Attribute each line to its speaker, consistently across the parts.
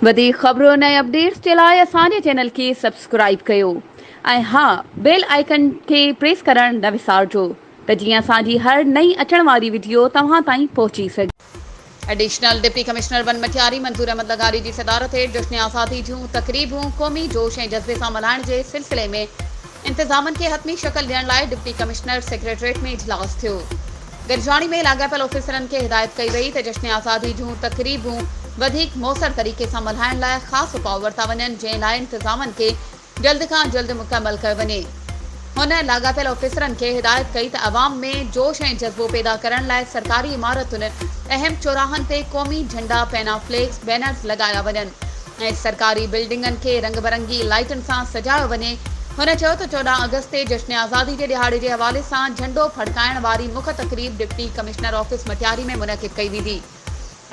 Speaker 1: वधीक ख़बरुनि ऐं अपडेट्स जे लाइ असांजे चैनल खे सब्सक्राइब कयो ऐं हाँ बेल आइकन खे प्रेस करणु न विसारिजो त जीअं असांजी हर नई अचण वारी वीडियो तव्हां ताईं पहुची सघे। Additional deputy commissioner one Matiari Manzoor Ahmed लगारी जी सदारत हेठि जश्न आज़ादी जूं तक़रीबूं क़ौमी जोश ऐं जज़्बे सां मल्हाइण जे सिलसिले में इंतज़ामनि खे हतमी शक्ल ॾियण लाइ डिप्टी कमिश्नर सेक्रेटरेट में इजलास थियो। गॾिजाणी में लाॻापियल ऑफिसरनि खे हिदायत कई वई त जश्न आज़ादी जूं तक़रीबूं वधीक मौसर तरीक़े सां मल्हाइण लाइ ख़ासि उपाउ वरिता वञनि, जंहिं लाइ इंतज़ामनि खे जल्द खां जल्द मुकमल कयो वञे। हुन लाॻापियल ऑफिसरनि खे हिदायत कई त अवाम में जोश ऐं जज़्बो पैदा करण लाइ सरकारी इमारतुनि अहम चौराहनि ते क़ौमी झंडा, पैना फ्लेक्स, बैनर्स लॻाया वञनि ऐं सरकारी बिल्डिंगनि खे रंग बरंगी लाइटुनि सां सजायो वञे। हुन चयो त 14 अगस्त ते जश्न आज़ादी जे ॾिहाड़े जे हवाले सां झंडो फड़काइण वारी मुख्य तक़रीब डिप्टी कमिश्नर ऑफिस मटियारी में मुनक़िद कई वेंदी।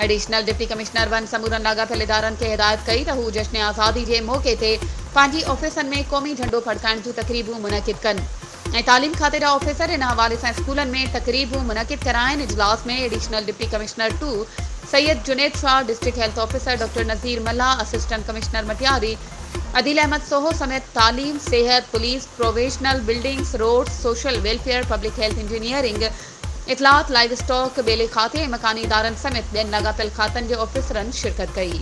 Speaker 1: एडिशनल डिप्टी कमिश्नर वन समूरनि लाॻापियल इदारनि खे हिदायत कई त हू जश्न आज़ादी जे मौक़े ते पंहिंजी ऑफिसनि में क़ौमी झंडो फड़काइण जूं तक़रीबूं मुनक़िद कनि ऐं तालीम खाते जा ऑफिसर इन हवाले सां स्कूलनि में तक़रीबूं मुनक़िद कराइनि। इजलास में additional deputy commissioner 2 Syed Junaid Shah, district health officer doctor Nazir Malla, assistant commissioner Matiari Adeel Ahmed Soho समेत तालीम, सेहत, police, provincial, buildings, roads, social welfare, public health engineering, इतलात, लाइव स्टॉक, बेले खाते ऐं मकानी इदारनि समेत ॿियनि लाॻापियल खातनि जे ऑफिसरनि शिरकत कई।